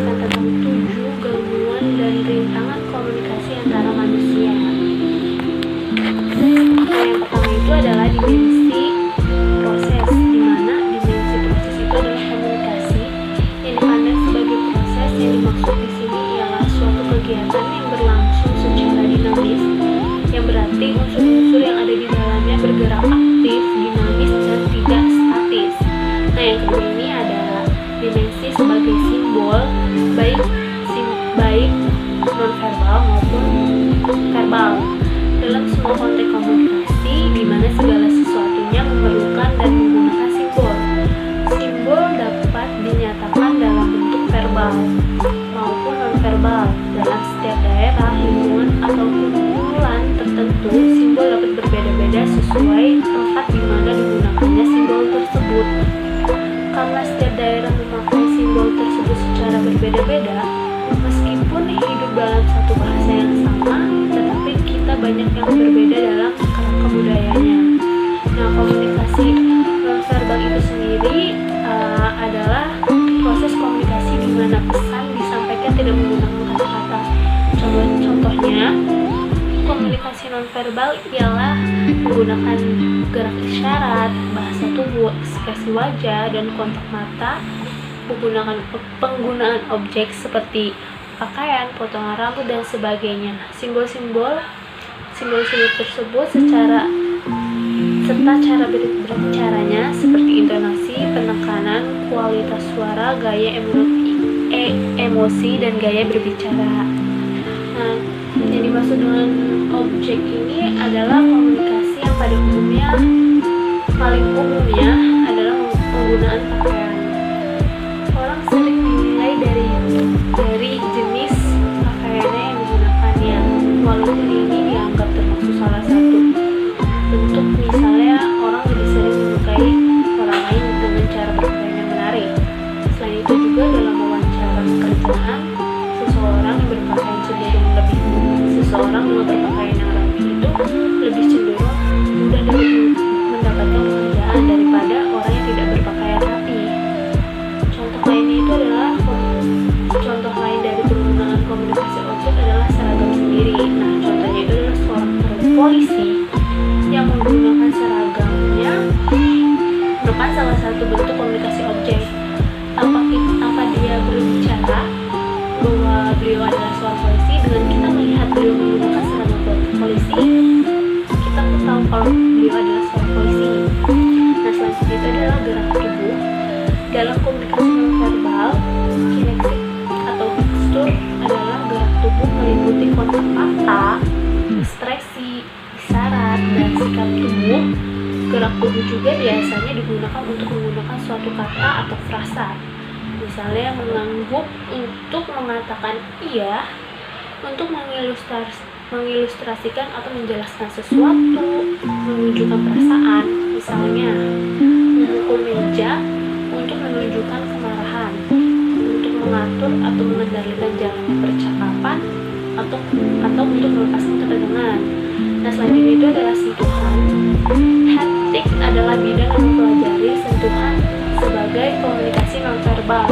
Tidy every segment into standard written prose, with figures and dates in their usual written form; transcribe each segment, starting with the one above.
menjelaskan tentang 7 gangguan dan rintangan komunikasi antara manusia. Nah, yang pertama itu adalah dimensi proses, di mana dimensi proses itu adalah komunikasi yang dipandang sebagai proses. Yang dimaksud di sini ialah suatu kegiatan yang berlangsung secara dinamis, yang berarti unsur-unsur yang ada di dalamnya bergerak aktif, dinamis, dan tidak statis. Nah, yang kedua ini adalah dimensi sebagai simbol, baik nonverbal maupun verbal. Dalam semua konteks komunikasi, di mana segala sesuatunya memerlukan dan menggunakan simbol. Simbol dapat dinyatakan dalam bentuk verbal maupun nonverbal. Dalam setiap daerah, lingkungan, atau kumpulan tertentu, simbol dapat berbeda-beda sesuai tempat di mana digunakannya simbol tersebut. Karena setiap daerah memakai simbol tersebut secara berbeda-beda, meskipun hidup dalam satu bahasa yang sama, tetapi kita banyak yang berbeda dalam kerangka budayanya. Nah, komunikasi nonverbal itu sendiri adalah proses komunikasi di mana pesan disampaikan tidak menggunakan kata-kata. Contohnya, komunikasi nonverbal ialah menggunakan gerak isyarat, bahasa tubuh, ekspresi wajah, dan kontak mata, penggunaan objek seperti pakaian, potongan rambut, dan sebagainya. Simbol-simbol tersebut serta cara berbicaranya seperti intonasi, penekanan, kualitas suara, gaya emosi, dan gaya berbicara. Nah, yang dimaksud dengan objek ini adalah komunikasi yang pada umumnya paling umumnya adalah penggunaan pakaian. Orang sering dinilai dari jenis pakaiannya yang digunakannya, walaupun ini dianggap termasuk salah satu bentuk. Misalnya, orang lebih sering menyukai orang lain dengan cara berpakaian yang menarik. Selain itu juga dalam wawancara pekerjaan, seseorang dengan berpakaian yang rapi itu lebih cenderung mudah dapat mendapatkan pekerjaan daripada orang yang tidak berpakaian rapi. Contoh lain dari penggunaan komunikasi objek adalah seragam sendiri. Nah, contohnya itu adalah seorang polisi yang menggunakan seragamnya merupakan salah satu bentuk komunikasi objek. Tanpa dia berbicara bahwa beliau adalah seorang polisi, dengan kita melihat beliau menggunakan seragam polisi, kita pun tahu kalau beliau adalah seorang polisi. Nah, selanjutnya itu adalah gerak tubuh. Dalam komunikasi nonverbal, kinetik atau gestur adalah gerak tubuh meliputi kontak mata, ekspresi, isyarat, dan sikap tubuh. Gerak tubuh juga biasanya digunakan untuk menggunakan suatu kata atau frasa. Misalnya mengangguk untuk mengatakan iya, untuk mengilustrasikan atau menjelaskan sesuatu, menunjukkan perasaan. Misalnya memukul meja untuk menunjukkan kemarahan, untuk mengatur atau mengendalikan jalannya percakapan, atau untuk melepaskan ketegangan. Nah, selanjutnya itu adalah sentuhan. Haptik adalah bidang yang mempelajari sentuhan sebagai komunikasi nonverbal.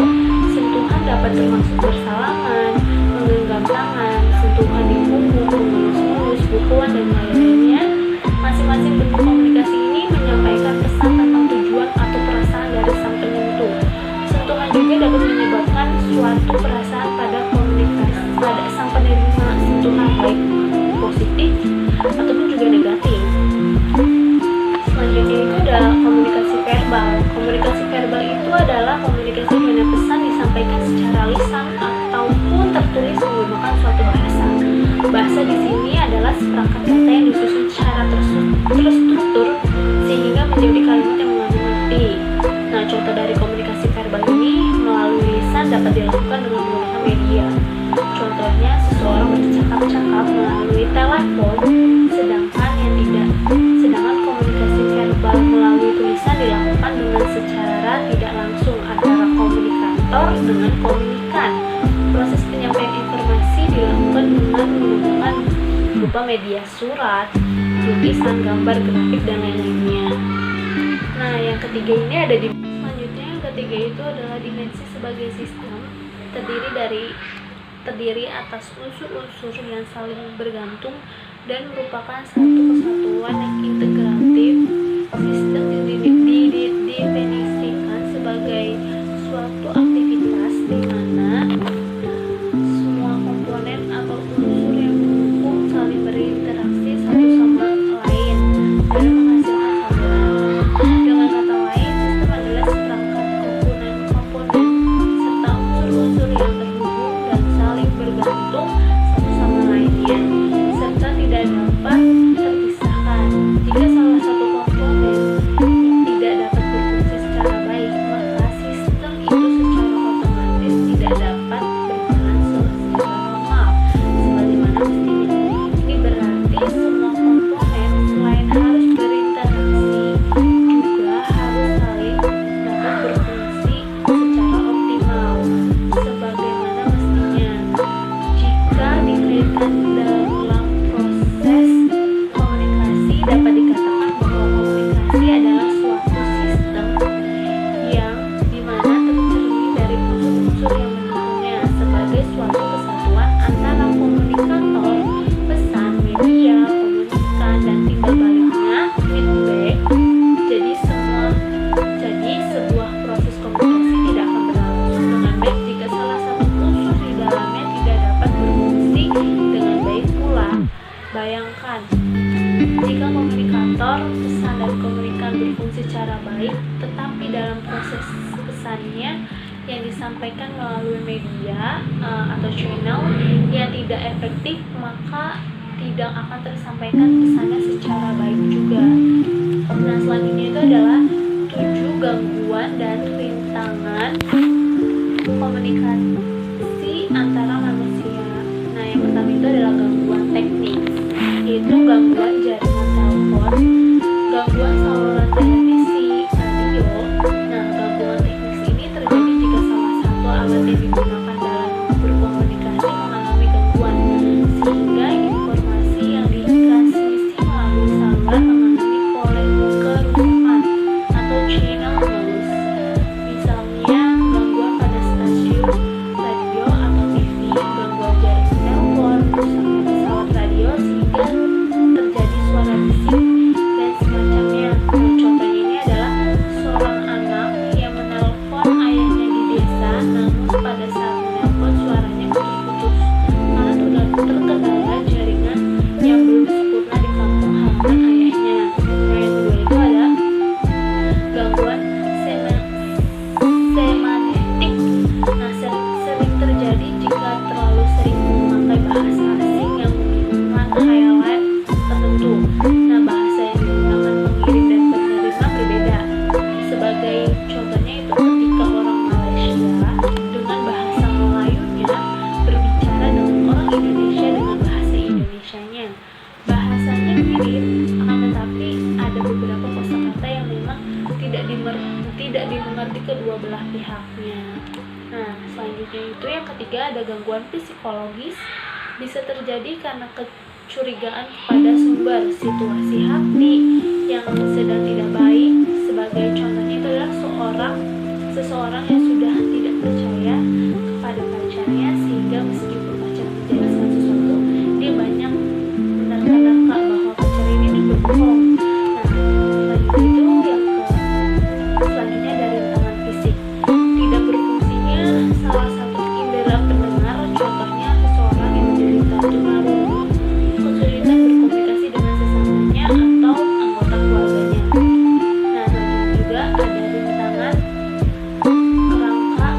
Sentuhan dapat termasuk bersalaman, menggenggam tangan, sentuhan di punggung, mengelus-elus, pukulan, dan lain-lainnya. Masing-masing bentuk komunikasi ini menyampaikan pesan tentang tujuan atau perasaan dari sang penyentuh. Sentuhan juga dapat menyebabkan suatu perasaan pada sang penerima sentuhan, baik positif ataupun juga negatif. Selanjutnya itu adalah komunikasi verbal. Komunikasi verbal itu adalah komunikasi di mana pesan disampaikan secara lisan ataupun tertulis menggunakan suatu bahasa. Bahasa di sini adalah seperangkat kata yang disusun secara terstruktur sehingga menjadi kalimat yang mengandung arti. Nah, contoh dari komunikasi verbal ini melalui lisan dapat dilakukan dengan menggunakan media. Contohnya, seseorang bercakap-cakap melalui telepon, sedangkan komunikasi verbal melalui tulisan dilakukan dengan secara tidak langsung antara komunikator dengan komunikan. Proses penyampaian informasi dilakukan dengan menggunakan berupa media surat, tulisan, gambar, grafik, dan lain-lainnya. Nah, yang ketiga ini ada di selanjutnya. Yang ketiga itu adalah dimensi sebagai sistem. terdiri atas unsur-unsur yang saling bergantung dan merupakan satu kesatuan yang integratif. Sistem didefinisikan sebagai suatu aktivitas di mana semua komponen atau unsur yang mendukung saling berinteraksi satu sama lain dan menghasilkan tampilan. Dengan kata lain, sistem adalah seperangkat komponen serta unsur-unsur yang terhubung dan saling bergantung satu sama lainnya, serta tidak dapat terpisahkan. Jika salah satu komponen tidak dapat berfungsi secara baik, maka sistem itu secara otomatis tidak dapat berjalan secara normal sebagaimana mestinya. Ini berarti semua komponen selain harus berinteraksi juga harus saling dapat berfungsi secara optimal sebagaimana mestinya. Jika dikaitkan dalam proses komunikasi, dapat dikatakan bahwa komunikasi adalah suatu sistem yang dimana tercermin dari unsur-unsur yang mendukungnya sebagai suatu kesatuan antara komunikator, pesan, media, komunikan, dan timbal baliknya, feedback. Jadi sebuah proses komunikasi tidak akan berlangsung dengan baik jika salah satu unsur di dalamnya tidak dapat berfungsi dengan baik pula. Bayangkan, jika komunikator, pesan, dan komunikan berfungsi secara baik, tetapi dalam proses pesannya yang disampaikan melalui media atau channel yang tidak efektif, maka tidak akan tersampaikan pesannya secara baik juga. Nah, selanjutnya itu adalah 7 gangguan dan rintangan komunikasi antara manusia. Nah, yang pertama itu adalah gangguan teknis, yaitu gangguan jaringan telepon, gangguan saluran televisi, radio. Nah, gangguan teknis ini terjadi jika salah satu alat yang digunakan dalam berkomunikasi mengalami gangguan, sehingga informasi yang ditransmisi melalui saluran mengalami kerusakan atau channel loss. Misalnya, gangguan pada stasiun radio atau TV, gangguan jaringan telepon, rusaknya pesawat radio sehingga terjadi suara bising dan semacamnya. Contohnya ini adalah seorang anak yang menelpon ayahnya di desa, namun pada saat menelpon suaranya putus-putus karena terkendala jaringan yang belum sempurna di kampung halaman ayahnya. Nah, yang kedua itu ada gangguan semanetik. Nah, sering terjadi jika terlalu sering memakai bahasa asing yang membingungkan khayalan tertentu. Nah, bahasa yang digunakan pengirim dan penerima berbeda. Sebagai contohnya itu ketika orang Malaysia dengan bahasa Melayunya berbicara dengan orang Indonesia dengan bahasa Indonesianya. Bahasanya mirip, akan tetapi ada beberapa kosakata yang memang tidak dimengerti kedua belah pihaknya. Nah, selanjutnya itu yang ketiga ada gangguan psikologis. Bisa terjadi karena kecurigaan kepada sumber situasi hati yang sedang tidak baik. Sebagai contohnya itu adalah seseorang yang sudah tidak percaya kepada pacarnya, sehingga meskipun pacar menjelaskan sesuatu, dia banyak menerka-nerka bahwa pacar ini berbohong. Nah, selanjutnya itu selanjutnya dari rintangan fisik. Tidak berfungsinya salah satu indera pendengar, contohnya seseorang yang menderita tunarungu, kesulitan berkomunikasi dengan sesamanya atau anggota keluarganya. Nah, selanjutnya juga ada rintangan kerangka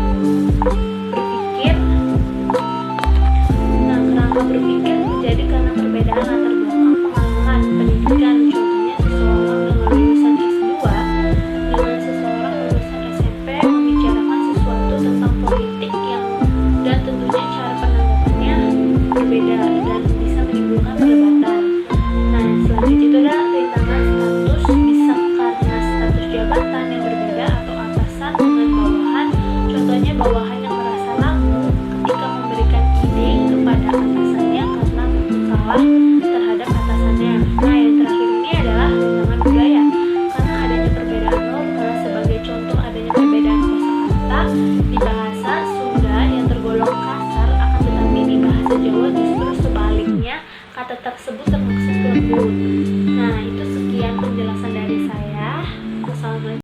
berpikir. Nah, kerangka berpikir terjadi karena perbedaan latar belakang pengalaman pendidikan. Contohnya seseorang dengan lulusan S2 dengan seseorang lulusan SMP membicarakan sesuatu tentang politik dan tentunya cara penanggapannya berbeda dan bisa menimbulkan perdebatan. Nah, selanjutnya itu adalah rintangan status. Bisa karena status jabatan yang berbeda atau atasan dengan bawahan. Contohnya bawahan yang merasa ragu ketika memberikan ide kepada atasannya karena takut kalah terhadap atasannya. Nah, yang terakhir ini adalah rintangan budaya. Karena adanya perbedaan norma, sebagai contoh adanya perbedaan kosakata di bahasa Sunda yang tergolong tersebut termaksud lembut.